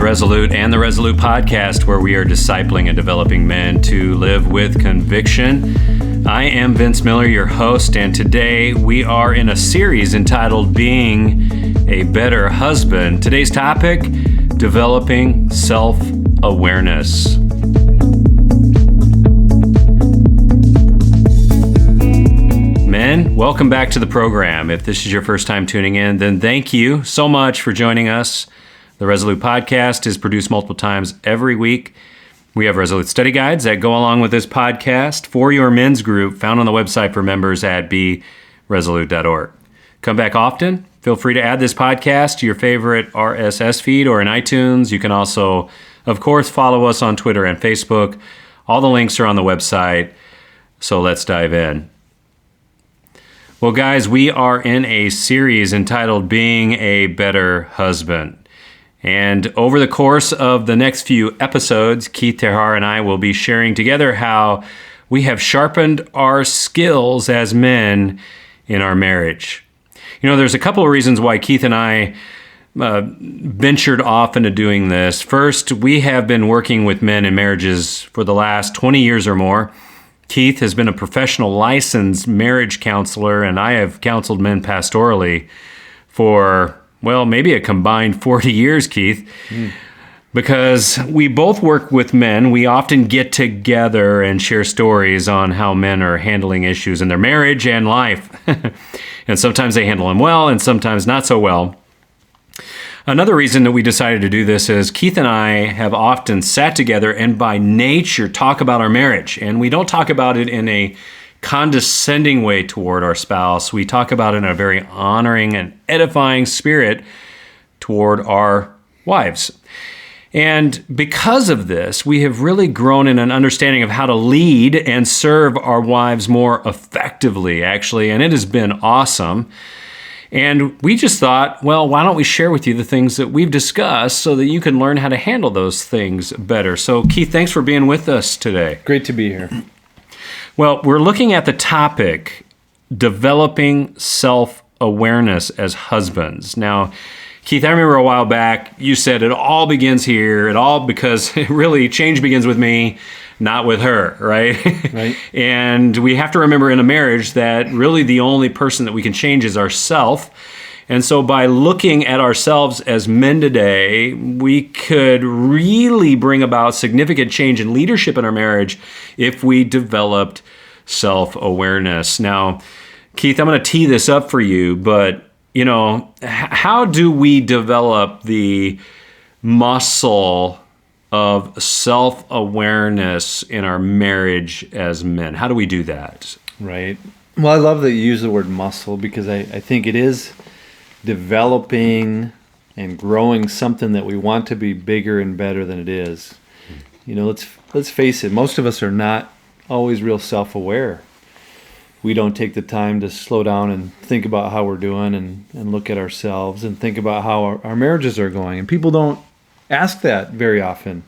Resolute and the Resolute Podcast, where we are discipling and developing men to live with conviction. I am Vince Miller, your host, and today we are in a series entitled Being a Better Husband. Today's topic, developing self-awareness. Men, welcome back to the program. If this is your first time tuning in, then thank you so much for joining us. The Resolute Podcast is produced multiple times every week. We have Resolute study guides that go along with this podcast for your men's group found on the website for members at beresolute.org. Come back often. Feel free to add this podcast to your favorite RSS feed or in iTunes. You can also, of course, follow us on Twitter and Facebook. All the links are on the website. So let's dive in. Well, guys, we are in a series entitled Being a Better Husband. And over the course of the next few episodes, Keith, TerHaar, and I will be sharing together how we have sharpened our skills as men in our marriage. You know, there's a couple of reasons why Keith and I ventured off into doing this. First, we have been working with men in marriages for the last 20 years or more. Keith has been a professional licensed marriage counselor, and I have counseled men pastorally for, well, maybe a combined 40 years, Keith. Because we both work with men, we often get together and share stories on how men are handling issues in their marriage and life. And sometimes they handle them well, and sometimes not so well. Another reason that we decided to do this is Keith and I have often sat together and by nature talk about our marriage. And we don't talk about it in a condescending way toward our spouse. We talk about it in a very honoring and edifying spirit toward our wives. And because of this, we have really grown in an understanding of how to lead and serve our wives more effectively, actually. And it has been awesome. And we just thought, well, why don't we share with you the things that we've discussed so that you can learn how to handle those things better. So, Keith, thanks for being with us today. Great to be here. Well, we're looking at the topic, developing self-awareness as husbands. Now, Keith, I remember a while back, you said it all begins here, because really change begins with me, not with her, right? Right. And we have to remember in a marriage that really the only person that we can change is ourselves. And so by looking at ourselves as men today, we could really bring about significant change in leadership in our marriage if we developed self-awareness. Now, Keith, I'm going to tee this up for you, but you know, how do we develop the muscle of self-awareness in our marriage as men? How do we do that? Right. Well, I love that you use the word muscle because I think it is developing and growing something that we want to be bigger and better than it is. You know, let's face it, most of us are not always real self-aware. We don't take the time to slow down and think about how we're doing and look at ourselves and think about how our marriages are going. And people don't ask that very often.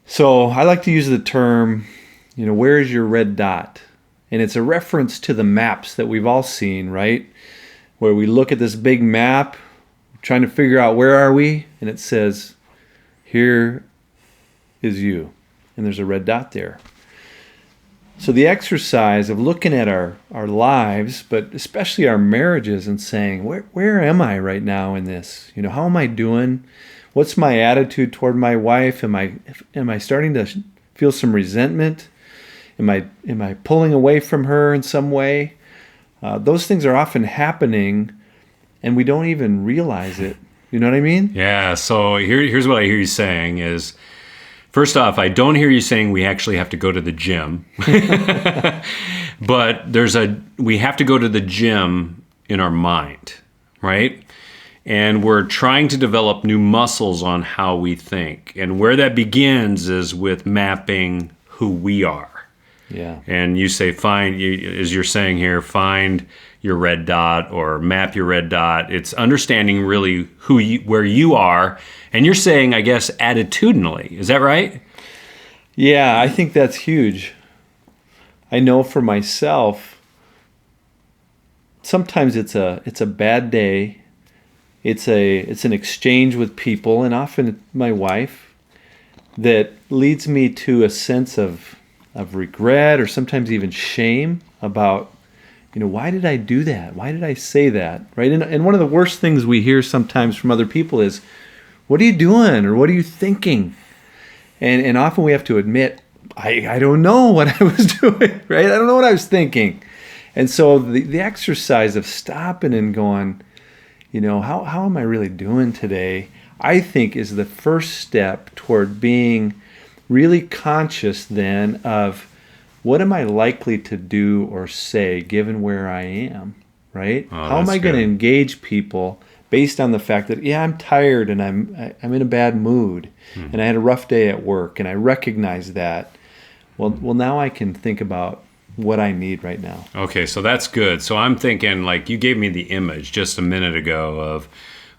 So I like to use the term, you know, where is your red dot? And it's a reference to the maps that we've all seen, right? Where we look at this big map, trying to figure out where are we? And it says, here is you. And there's a red dot there. So the exercise of looking at our lives, but especially our marriages and saying, where am I right now in this? You know, how am I doing? What's my attitude toward my wife? Am I starting to feel some resentment? Am I pulling away from her in some way? Those things are often happening and we don't even realize it. You know what I mean? Yeah, so here's what I hear you saying is, first off, I don't hear you saying we actually have to go to the gym, but we have to go to the gym in our mind, right? And we're trying to develop new muscles on how we think. And where that begins is with mapping who we are. Yeah. And you say, as you're saying here, find your red dot or map your red dot. It's understanding really where you are. And you're saying, I guess, attitudinally. Is that right? Yeah, I think that's huge. I know for myself, sometimes it's a bad day it's an exchange with people, and often my wife, that leads me to a sense of regret, or sometimes even shame about, why did I do that? Why did I say that? Right? And one of the worst things we hear sometimes from other people is, what are you doing? Or what are you thinking? And often we have to admit, I don't know what I was doing, right? I don't know what I was thinking. And so the exercise of stopping and going, how am I really doing today, I think is the first step toward being really conscious then of what am I likely to do or say given where I am, right? Oh, how am I going to engage people based on the fact that, I'm tired and I'm in a bad mood and I had a rough day at work and I recognize that. Well, now I can think about what I need right now. Okay, so that's good. So I'm thinking, like, you gave me the image just a minute ago of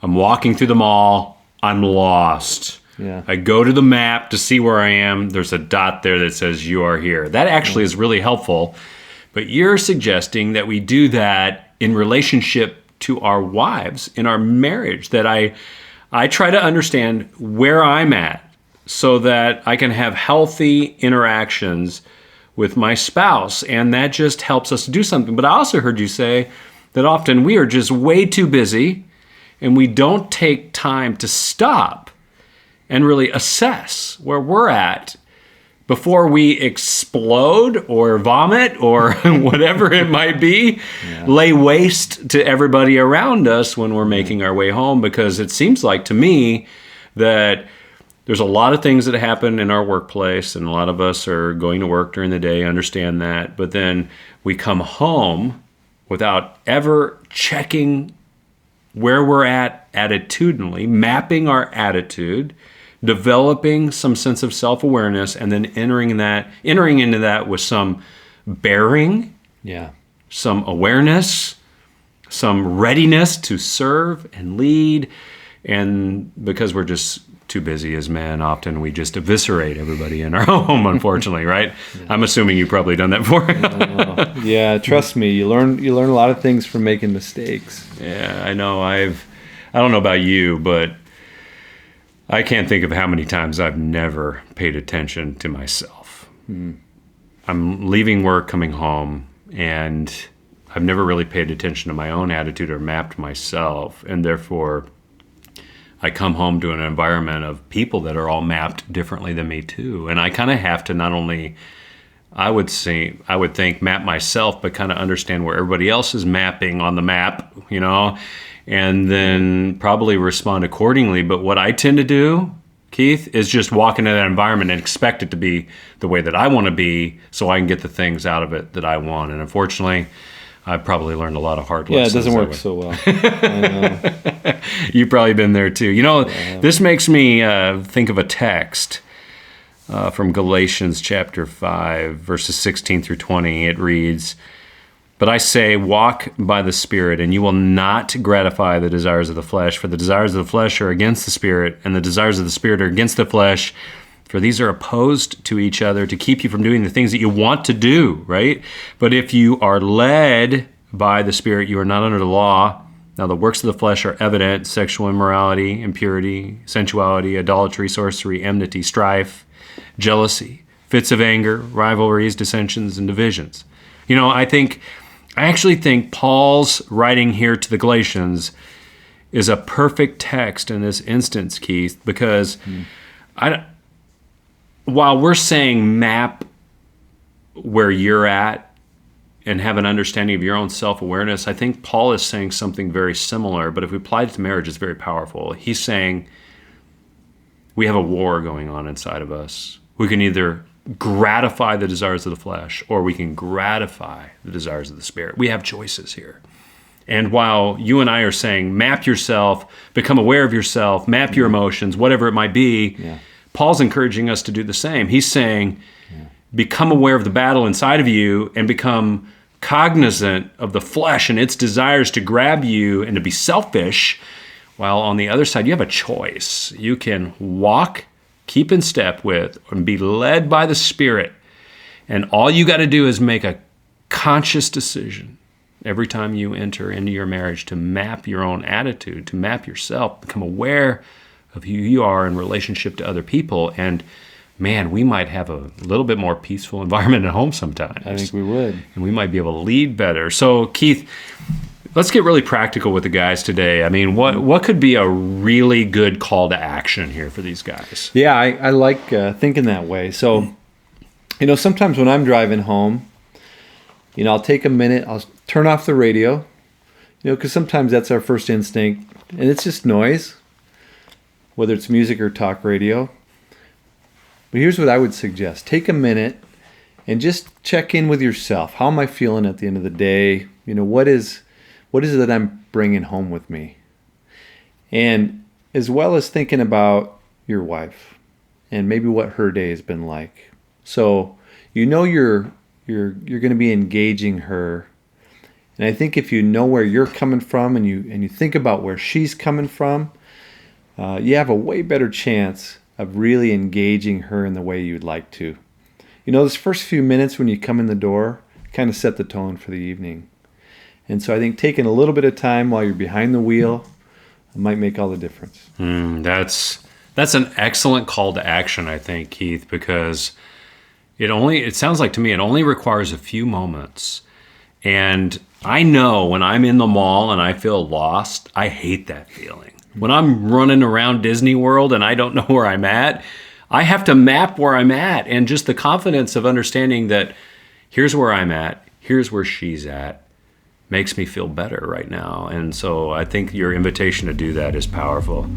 I'm walking through the mall, I'm lost. Yeah. I go to the map to see where I am. There's a dot there that says you are here. That actually is really helpful. But you're suggesting that we do that in relationship to our wives, in our marriage, that I try to understand where I'm at so that I can have healthy interactions with my spouse. And that just helps us to do something. But I also heard you say that often we are just way too busy and we don't take time to stop and really assess where we're at before we explode or vomit or whatever it might be, lay waste to everybody around us when we're making our way home. Because it seems like to me that there's a lot of things that happen in our workplace, and a lot of us are going to work during the day, understand that. But then we come home without ever checking where we're at attitudinally, mapping our attitude, developing some sense of self-awareness, and then entering into that with some bearing, some awareness, some readiness to serve and lead. And because we're just too busy as men, often we just eviscerate everybody in our home, unfortunately, right? I'm assuming you've probably done that before. Yeah, trust me, you learn a lot of things from making mistakes. Yeah, I know. I don't know about you, but I can't think of how many times I've never paid attention to myself. I'm leaving work, coming home, and I've never really paid attention to my own attitude or mapped myself. And therefore, I come home to an environment of people that are all mapped differently than me too. And I kind of have to not only, I would think, map myself, but kind of understand where everybody else is mapping on the map, and then probably respond accordingly. But what I tend to do, Keith, is just walk into that environment and expect it to be the way that I want to be so I can get the things out of it that I want. And unfortunately, I've probably learned a lot of hard lessons. Yeah, it doesn't work so well. I know. You've probably been there too. This makes me think of a text from Galatians chapter 5, verses 16 through 20. It reads, "But I say, walk by the Spirit, and you will not gratify the desires of the flesh. For the desires of the flesh are against the Spirit, and the desires of the Spirit are against the flesh. For these are opposed to each other to keep you from doing the things that you want to do," right? "But if you are led by the Spirit, you are not under the law. Now the works of the flesh are evident: sexual immorality, impurity, sensuality, idolatry, sorcery, enmity, strife, jealousy, fits of anger, rivalries, dissensions, and divisions." I actually think Paul's writing here to the Galatians is a perfect text in this instance, Keith, because while we're saying map where you're at and have an understanding of your own self-awareness, I think Paul is saying something very similar, but if we apply it to marriage, it's very powerful. He's saying we have a war going on inside of us. We can either gratify the desires of the flesh, or we can gratify the desires of the Spirit. We have choices here. And while you and I are saying, map yourself, become aware of yourself, map your emotions, whatever it might be, Paul's encouraging us to do the same. He's saying, become aware of the battle inside of you and become cognizant of the flesh and its desires to grab you and to be selfish, while on the other side, you have a choice. You can walk, keep in step with, and be led by the Spirit. And all you got to do is make a conscious decision every time you enter into your marriage, to map your own attitude, to map yourself, become aware of who you are in relationship to other people. And man, we might have a little bit more peaceful environment at home sometimes. I think we would. And we might be able to lead better. So Keith, let's get really practical with the guys today. I mean, what could be a really good call to action here for these guys? Yeah, I like thinking that way. So, sometimes when I'm driving home, I'll take a minute, I'll turn off the radio, because sometimes that's our first instinct, and it's just noise, whether it's music or talk radio. But here's what I would suggest. Take a minute and just check in with yourself. How am I feeling at the end of the day? What is it that I'm bringing home with me? And as well as thinking about your wife and maybe what her day has been like. So you're going to be engaging her. And I think if you know where you're coming from and you think about where she's coming from, you have a way better chance of really engaging her in the way you'd like to. Those first few minutes when you come in the door kind of set the tone for the evening. And so I think taking a little bit of time while you're behind the wheel might make all the difference. That's an excellent call to action, I think, Keith, because it sounds like to me it only requires a few moments. And I know when I'm in the mall and I feel lost, I hate that feeling. When I'm running around Disney World and I don't know where I'm at, I have to map where I'm at. And just the confidence of understanding that here's where I'm at, here's where she's at, makes me feel better right now. And so I think your invitation to do that is powerful.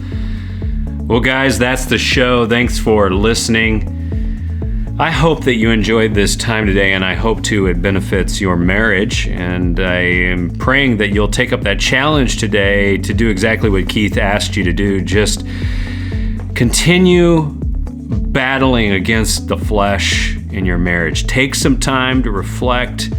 Well, guys, that's the show. Thanks for listening. I hope that you enjoyed this time today, and I hope too it benefits your marriage. And I am praying that you'll take up that challenge today to do exactly what Keith asked you to do. Just continue battling against the flesh in your marriage. Take some time to reflect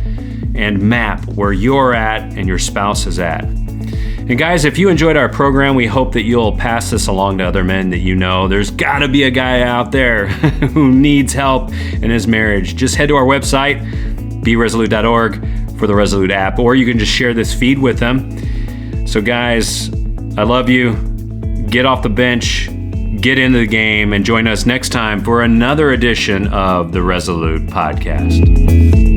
and map where you're at and your spouse is at. And guys, if you enjoyed our program, we hope that you'll pass this along to other men that you know. There's got to be a guy out there who needs help in his marriage. Just head to our website, beresolute.org, for the Resolute app, or you can just share this feed with them. So guys, I love you. Get off the bench, get into the game, and join us next time for another edition of the Resolute Podcast.